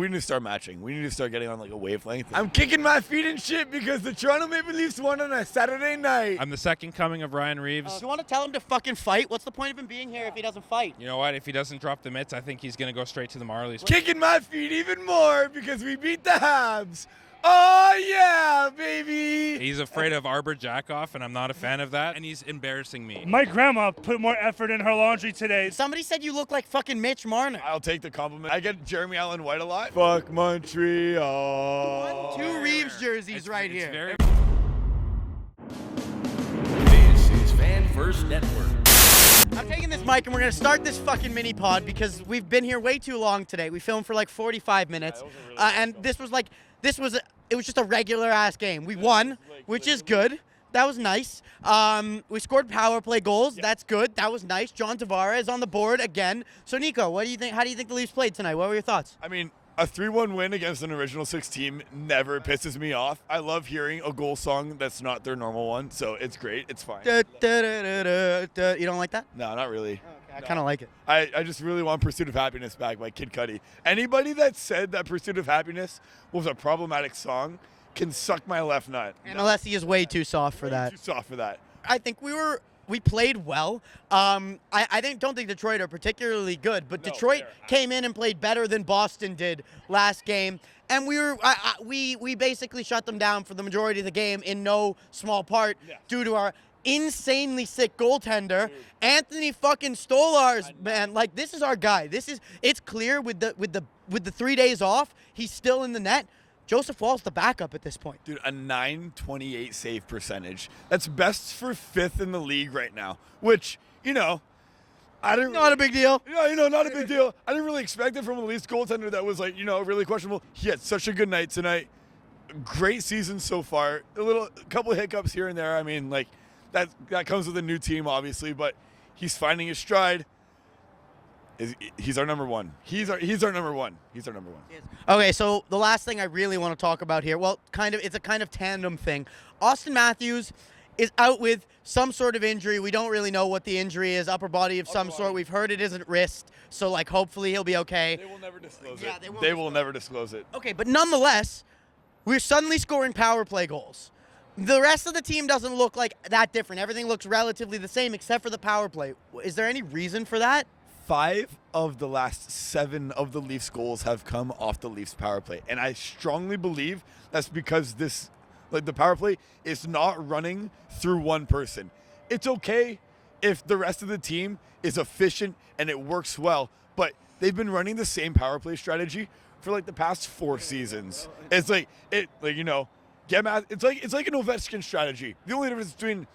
we need to start matching. We need to start getting on like a wavelength. I'm kicking my feet and shit because the Toronto Maple Leafs won on a Saturday night. I'm the second coming of Ryan Reeves. You want to tell him to fucking fight? What's the point of him being here if he doesn't fight? You know what? If he doesn't drop the mitts, I think he's going to go straight to the Marlies. Kicking my feet even more because we beat the Habs. Oh, yeah, baby. He's afraid of Arbor Jackoff, and I'm not a fan of that, and he's embarrassing me. My grandma put more effort in her laundry today. Somebody said you look like fucking Mitch Marner. I'll take the compliment. I get Jeremy Allen White a lot. Fuck Montreal. 2 Reeves jerseys right here. Very This is Fan First Network. I'm taking this mic and we're going to start this fucking mini pod because we've been here way too long today. We filmed for like 45 minutes. And it was just a regular ass game. We won, which is good. That was nice. We scored power play goals. That's good. That was nice. John Tavares on the board again. So Nicko, what do you think? How do you think the Leafs played tonight? What were your thoughts? I mean, a 3-1 win against an original 6 team never pisses me off. I love hearing a goal song that's not their normal one, so it's great. It's fine. You don't like that? No, not really. I kind of like it. I just really want Pursuit of Happiness back by Kid Cudi. Anybody that said that Pursuit of Happiness was a problematic song can suck my left nut. And unless he is way too soft for that. Too soft for that. I think we played well. I don't think Detroit are particularly good, but Detroit came in and played better than Boston did last game. And we basically shut them down for the majority of the game in no small part due to our insanely sick goaltender, Anthony fucking Stolars, man. Like, this is our guy. It's clear with the 3 days off, he's still in the net. Joseph Wall's the backup at this point. Dude, a .928 save percentage. That's best for 5th in the league right now, which, not a big deal. Not a big deal. I didn't really expect it from a Leafs goaltender that was like, really questionable. He had such a good night tonight. Great season so far. A couple of hiccups here and there. I mean, like, that comes with a new team, obviously, but he's finding his stride. He's our number one. He's our number one. He's our number one. Okay, so the last thing I really want to talk about here, it's a kind of tandem thing. Austin Matthews is out with some sort of injury. We don't really know what the injury is, upper body of some sort. We've heard it isn't wrist, so like hopefully he'll be okay. They will never disclose it. They will never disclose it. Okay, but nonetheless, we're suddenly scoring power play goals. The rest of the team doesn't look like that different. Everything looks relatively the same except for the power play. Is there any reason for that? 5 of the last 7 of the Leafs goals have come off the Leafs power play. And I strongly believe that's because the power play is not running through one person. It's okay if the rest of the team is efficient and it works well, but they've been running the same power play strategy for like the past 4 seasons. It's like it's like an Ovechkin strategy. The only difference between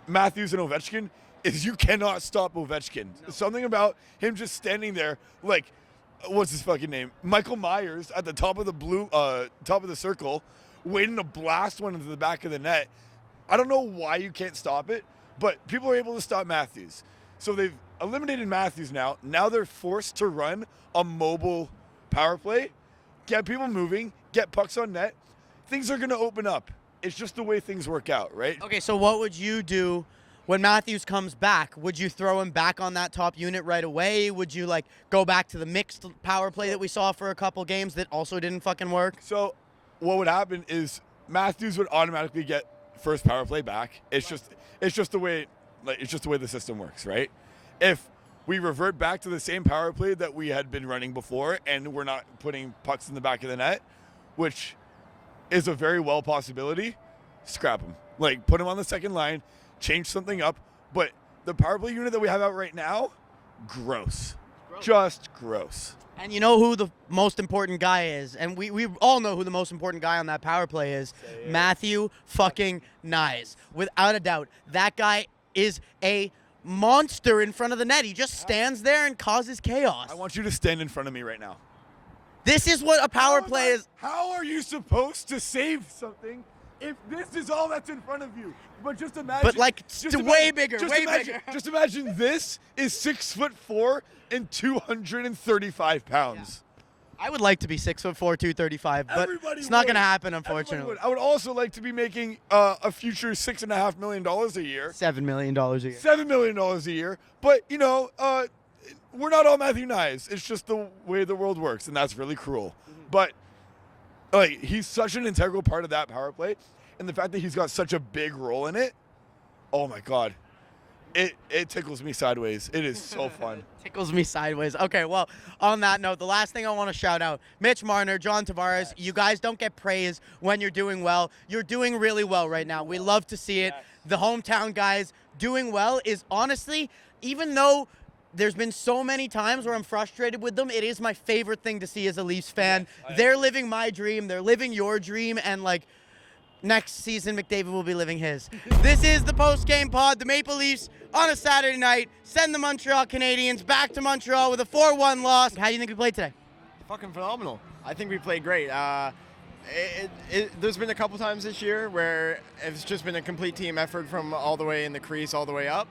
Matthews and Ovechkin is you cannot stop Ovechkin. No. Something about him just standing there, like, what's his fucking name? Michael Myers at the top of the circle, waiting to blast one into the back of the net. I don't know why you can't stop it, but people are able to stop Matthews. So they've eliminated Matthews now. Now they're forced to run a mobile power play, get people moving, get pucks on net. Things are going to open up. It's just the way things work out, right? Okay, so what would you do when Matthews comes back? Would you throw him back on that top unit right away? Would you go back to the mixed power play that we saw for a couple games that also didn't fucking work? So what would happen is Matthews would automatically get first power play back. It's just the way the system works, right? If we revert back to the same power play that we had been running before and we're not putting pucks in the back of the net, which is a very well possibility, scrap him. Put him on the second line, change something up. But the power play unit that we have out right now, gross. Just gross. And you know who the most important guy is, and we all know who the most important guy on that power play is. Matthew fucking Knies. Without a doubt. That guy is a monster in front of the net. He just stands there and causes chaos. I want you to stand in front of me right now. This is what a power play is. How are you supposed to save something if this is all that's in front of you? But just imagine. But way bigger. Just imagine this is 6'4" and 235 pounds. Yeah. I would like to be 6'4", 235, but it's not going to happen, unfortunately. I would also like to be making a future $6.5 million a year. $7 million a year. $7 million a year. But, we're not all Matthew Knies. It's just the way the world works, and that's really cruel. But like, he's such an integral part of that power play, and the fact that he's got such a big role in it, oh my God, it tickles me sideways. It is so fun. Tickles me sideways. Okay, well, on that note, the last thing I want to shout out, Mitch Marner, John Tavares, you guys don't get praise when you're doing well. You're doing really well right now. We love to see it. The hometown guys doing well is honestly, even though there's been so many times where I'm frustrated with them, it is my favorite thing to see as a Leafs fan. They're living my dream. They're living your dream. And, like, next season, McDavid will be living his. This is the post-game pod. The Maple Leafs on a Saturday night send the Montreal Canadiens back to Montreal with a 4-1 loss. How do you think we played today? Fucking phenomenal. I think we played great. There's been a couple times this year where it's just been a complete team effort from all the way in the crease, all the way up.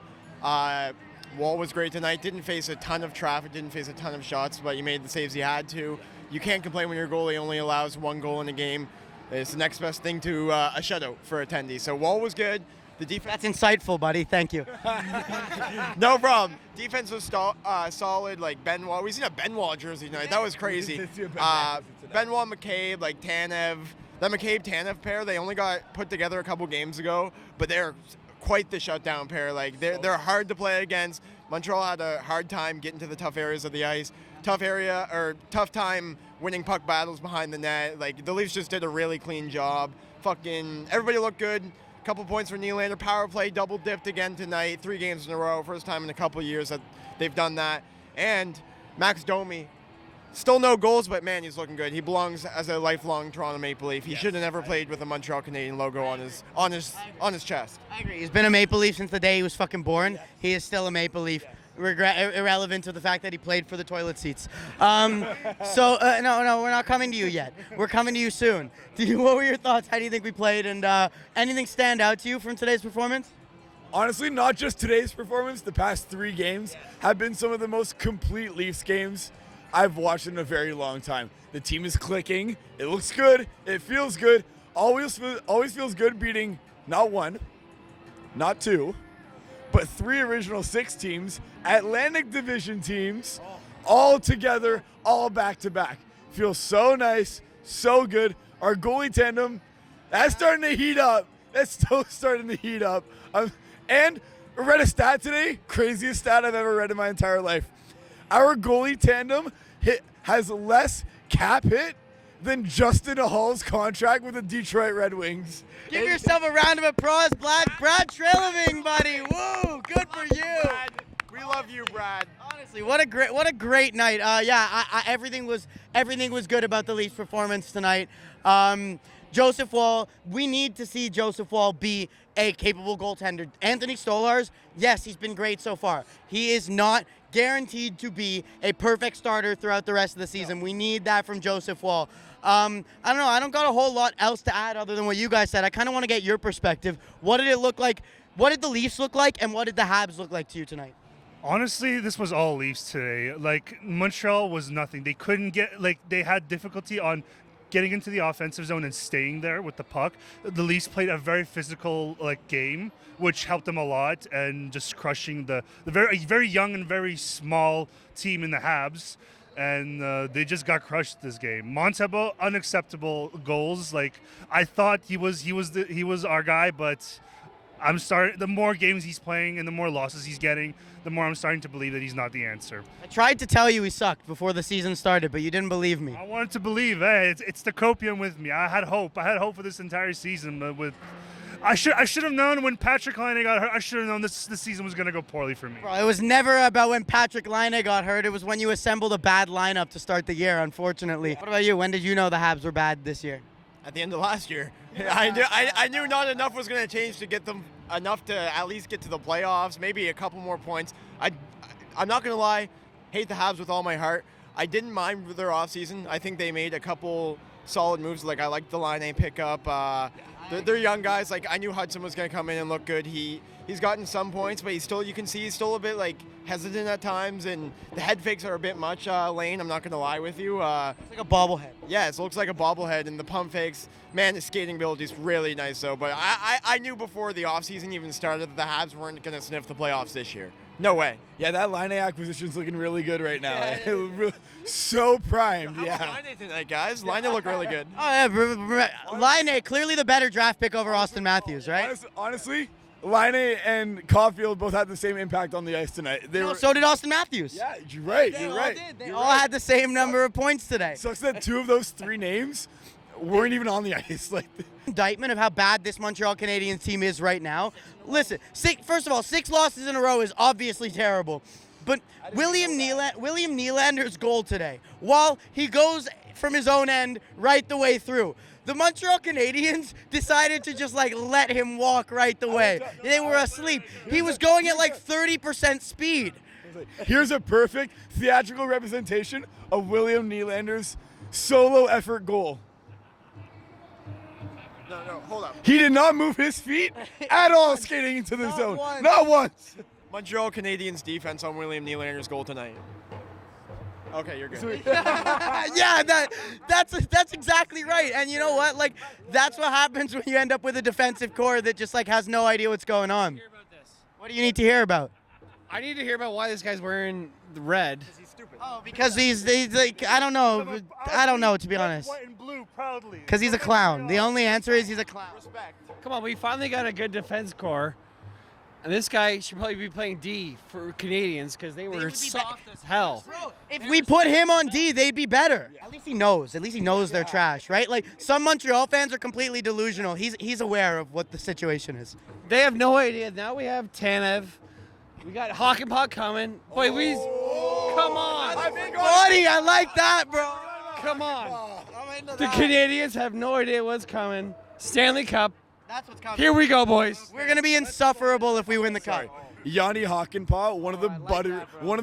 Wall was great tonight. Didn't face a ton of traffic, didn't face a ton of shots, but you made the saves you had to. You can't complain when your goalie only allows 1 goal in a game. It's the next best thing to a shutout for attendees. So Wall was good. The defense. That's insightful, buddy. Thank you. No problem. Defense was solid. Like Benoit. We've seen a Benoit jersey tonight. That was crazy. Benoit, McCabe, like Tanev. That McCabe-Tanev pair, they only got put together a couple games ago, but they're quite the shutdown pair. Like they're hard to play against. Montreal had a hard time getting to the tough areas of the ice. Tough time winning puck battles behind the net. Like the Leafs just did a really clean job. Fucking everybody looked good. Couple points for Nylander. Power play double dipped again tonight. 3 games in a row. First time in a couple years that they've done that. And Max Domi, still no goals, but man, he's looking good. He belongs as a lifelong Toronto Maple Leaf. He should have never played with a Montreal Canadian logo on his chest. I agree. He's been a Maple Leaf since the day he was fucking born. He is still a Maple Leaf. Irrelevant to the fact that he played for the toilet seats. No, we're not coming to you yet. We're coming to you soon. What were your thoughts? How do you think we played? And anything stand out to you from today's performance? Honestly, not just today's performance. The past 3 games have been some of the most complete Leafs games I've watched in a very long time. The team is clicking. It looks good. It feels good. Always feels good beating not 1, not 2, but 3 original 6 teams, Atlantic Division teams, all together, all back-to-back. Feels so nice, so good. Our goalie tandem, that's starting to heat up. That's still starting to heat up. And I read a stat today, craziest stat I've ever read in my entire life. Our goalie tandem has less cap hit than Justin Hall's contract with the Detroit Red Wings. Give yourself a round of applause, Brad Treliving, buddy. Woo, good for you. Brad, we love you, Brad. Honestly, what a great night. Everything was good about the Leafs' performance tonight. Joseph Woll, we need to see Joseph Woll be a capable goaltender. Anthony Stolarz, yes, he's been great so far. He is not guaranteed to be a perfect starter throughout the rest of the season. We need that from Joseph Woll. I don't know. I don't got a whole lot else to add other than what you guys said. I kind of want to get your perspective. What did it look like? What did the Leafs look like, and what did the Habs look like to you tonight? Honestly, this was all Leafs today. Like, Montreal was nothing. They couldn't get, like, they had difficulty on getting into the offensive zone and staying there with the puck. The Leafs played a very physical, game, which helped them a lot, and just crushing the very young and very small team in the Habs. And they just got crushed this game. Montebo, unacceptable goals. Like, I thought he was our guy, but the more games he's playing and the more losses he's getting, the more I'm starting to believe that he's not the answer. I tried to tell you he sucked before the season started, but you didn't believe me. I wanted to believe. Hey, it's the copium with me. I had hope. I had hope for this entire season, but I should have known when Patrick Laine got hurt. I should have known this season was going to go poorly for me. Bro, it was never about when Patrick Laine got hurt. It was when you assembled a bad lineup to start the year, unfortunately. What about you? When did you know the Habs were bad this year? At the end of last year. I knew not enough was going to change to get them enough to at least get to the playoffs, maybe a couple more points. I'm not going to lie, hate the Habs with all my heart. I didn't mind their offseason. I think they made a couple solid moves. Like, I liked the Laine pickup. They're young guys. Like, I knew Hudson was going to come in and look good. He's gotten some points, but you can see he's still a bit hesitant at times, and the head fakes are a bit much. Laine, I'm not going to lie with you. It's like a bobblehead. Yes, it looks like a bobblehead, and the pump fakes. Man, his skating ability is really nice, though. But I knew before the offseason even started that the Habs weren't going to sniff the playoffs this year. No way. Yeah, that line A acquisition's looking really good right now. So primed, yeah. Line A tonight, guys. Line A look really good. Oh yeah, Line A, clearly the better draft pick over Austin Matthews, right? Honestly, Line A and Caulfield both had the same impact on the ice tonight. No, so did Austin Matthews. Yeah, you're right. You're right. They all had the same number of points today. Sucks that 2 of those 3 names weren't even on the ice. Like, Indictment of how bad this Montreal Canadiens team is right now. Listen, first of all, 6 losses in a row is obviously terrible. But William Nylander's goal today, while he goes from his own end right the way through, the Montreal Canadiens decided to just like let him walk right the way. They were asleep. He was going at like 30% speed. here's a perfect theatrical representation of William Nylander's solo effort goal. No, hold up. He did not move his feet at all skating into the zone. Not once. Montreal Canadiens defense on William Nylander's goal tonight. Okay, you're good. Yeah, that's exactly right. And you know what? Like, that's what happens when you end up with a defensive core that just like has no idea what's going on. What do you need to hear about? I need to hear about why this guy's wearing the red. Oh, because he's like, I don't know, to be honest. White and blue, proudly. Because he's a clown. The only answer is he's a clown. Come on, we finally got a good defense core. And this guy should probably be playing D for Canadians because they were soft as hell. If we put him on D, they'd be better. At least he knows. At least he knows they're trash, right? Like, some Montreal fans are completely delusional. He's aware of what the situation is. They have no idea. Now we have Tanev. We got Hawk and Puck coming. Boy, come on. Buddy, I like that, bro. Come on. The Canadians have no idea what's coming. Stanley Cup. That's what's coming. Here we go, boys. We're gonna be insufferable if we win the cup. Yanni Hakanpää, one of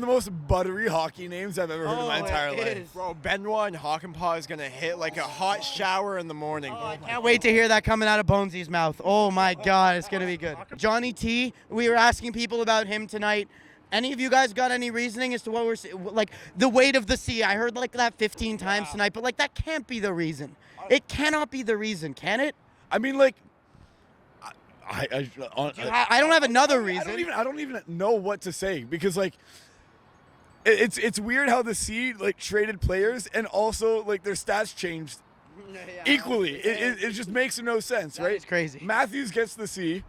the most buttery hockey names I've ever heard in my entire life. Bro, Benoit and Hakanpää is going to hit like a hot shower in the morning. I can't wait to hear that coming out of Bonesy's mouth. Oh my God, it's gonna be good. Johnny T, we were asking people about him tonight. Any of you guys got any reasoning as to what like the weight of the sea? I heard like that 15 times tonight, but like that can't be the reason. It cannot be the reason, can it? I mean, like, I don't have another reason. I don't even know what to say because like it's weird how the Sea like traded players and also like their stats changed equally. It just makes no sense, right? It's crazy. Matthews gets the Sea.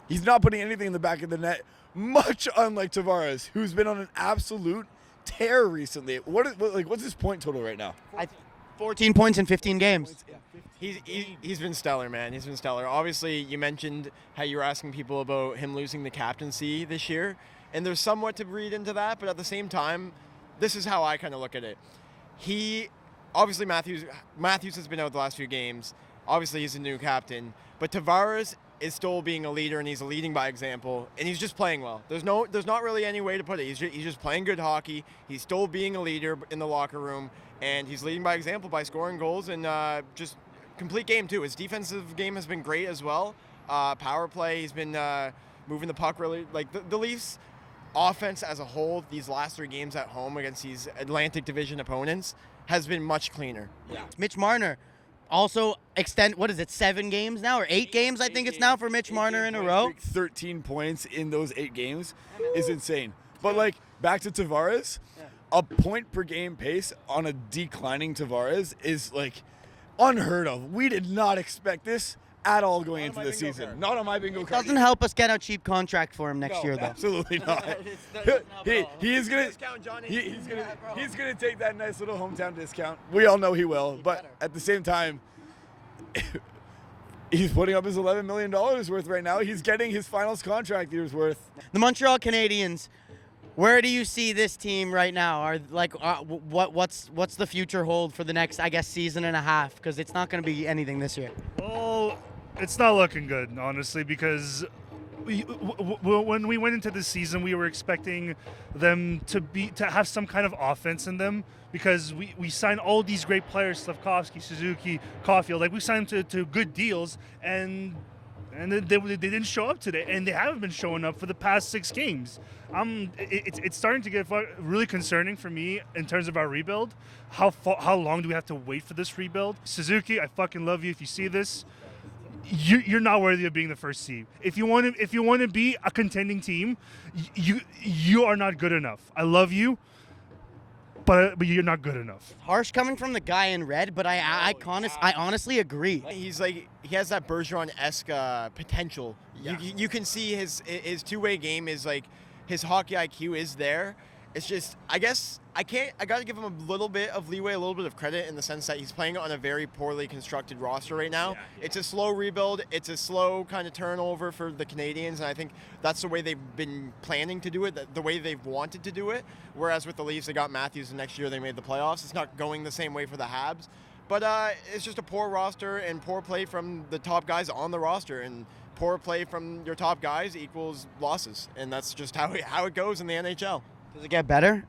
He's not putting anything in the back of the net, much unlike Tavares, who's been on an absolute tear recently. What's his point total right now? 14 points in 15 games. He's been stellar, man. He's been stellar. Obviously, you mentioned how you were asking people about him losing the captaincy this year, and there's somewhat to read into that, but at the same time, this is how I kind of look at it. Obviously, Matthews has been out the last few games. Obviously, he's a new captain, but Tavares is still being a leader, and he's leading by example, and he's just playing well. There's not really any way to put it. He's just playing good hockey. He's still being a leader in the locker room, and he's leading by example by scoring goals and just complete game too. His defensive game has been great as well. Power play, he's been moving the puck really. Like the Leafs offense as a whole, these last 3 games at home against these Atlantic Division opponents has been much cleaner. Yeah. Mitch Marner also 7 games now or 8 games? I think it's now for Mitch Marner in a row. 13 points in those 8 games is insane. But like back to Tavares, a point per game pace on a declining Tavares is like unheard of. We did not expect this at all going into the season. Not on my bingo card. Doesn't help us get a cheap contract for him next year, though. Absolutely not. He's gonna take that nice little hometown discount. We all know he will, but at the same time, he's putting up his $11 million worth right now. He's getting his finals contract year's worth. The Montreal Canadiens. Where do you see this team right now? What's the future hold for the next, I guess, season and a half? Because it's not going to be anything this year. Well, it's not looking good, honestly, because when we went into this season, we were expecting them to have some kind of offense in them because we signed all these great players, Slafkovsky, Suzuki, Caulfield. Like, we signed them to good deals, and they didn't show up today, and they haven't been showing up for the past 6 games. It's starting to get really concerning for me in terms of our rebuild. How long do we have to wait for this rebuild? Suzuki, I fucking love you if you see this. you're not worthy of being the first seed. If you want to be a contending team, you are not good enough. I love you, but you're not good enough. Harsh coming from the guy in red, but I honestly agree. He's like, he has that Bergeron-esque potential. You can see his two-way game is like, his hockey IQ is there. It's just, I guess, I got to give him a little bit of leeway, a little bit of credit in the sense that he's playing on a very poorly constructed roster right now. Yeah. It's a slow rebuild. It's a slow kind of turnover for the Canadiens, and I think that's the way they've been planning to do it, the way they've wanted to do it. Whereas with the Leafs, they got Matthews, and next year they made the playoffs. It's not going the same way for the Habs. But it's just a poor roster and poor play from the top guys on the roster, and poor play from your top guys equals losses, and that's just how it goes in the NHL. Does it get better?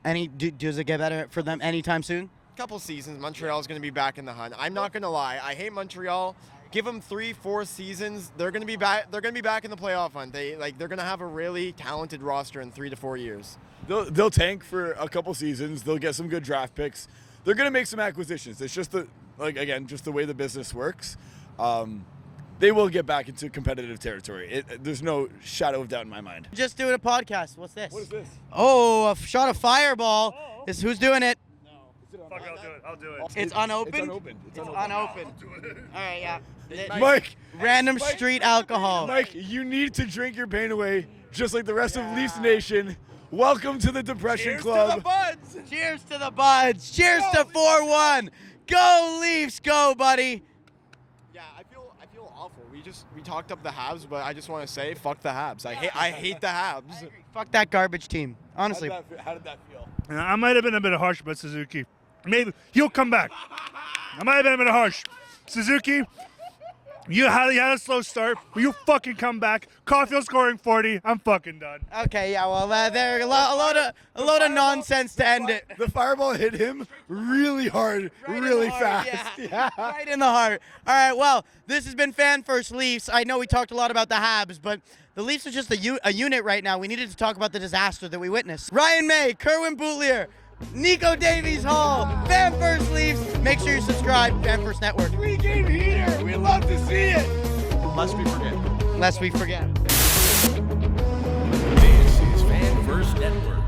Does it get better for them anytime soon? Couple seasons, Montreal's going to be back in the hunt. I'm not going to lie. I hate Montreal. Give them 3-4 seasons. They're going to be back. They're going to be back in the playoff hunt. They're going to have a really talented roster in 3 to 4 years. They'll tank for a couple seasons. They'll get some good draft picks. They're going to make some acquisitions. It's just the way the business works. They will get back into competitive territory. There's no shadow of doubt in my mind. Just doing a podcast. What's this? What is this? Oh, a shot of fireball. Who's doing it? No. Fuck, I'll do it. It's unopened? It's unopened. Unopened. All right, yeah. Mike. Random street alcohol. Mike, you need to drink your pain away, just like the rest of Leafs Nation. Welcome to the Depression Club. To the Buds. Cheers to the Buds. Cheers to 4-1. Go Leafs, go, buddy. Yeah, I feel awful. We talked up the Habs, but I just want to say, fuck the Habs. I hate the Habs. Fuck that garbage team. Honestly. How did that feel? I might have been a bit harsh about Suzuki. Maybe he'll come back. I might have been a bit harsh. Suzuki, you had a slow start, but you fucking come back. Caulfield scoring 40. I'm fucking done. Okay, yeah, well, there a load of nonsense to end it. The fireball hit him really hard, really fast. Yeah. Right in the heart. All right, well, this has been Fan First Leafs. I know we talked a lot about the Habs, but the Leafs are just a unit right now. We needed to talk about the disaster that we witnessed. Ryan May, Curwin Boutilier, Nicko Davies-Hall, Fan First Leafs. Make sure you subscribe, Fan First Network. 3-game heater. We love to see it. Lest we forget. This is Fan First Network.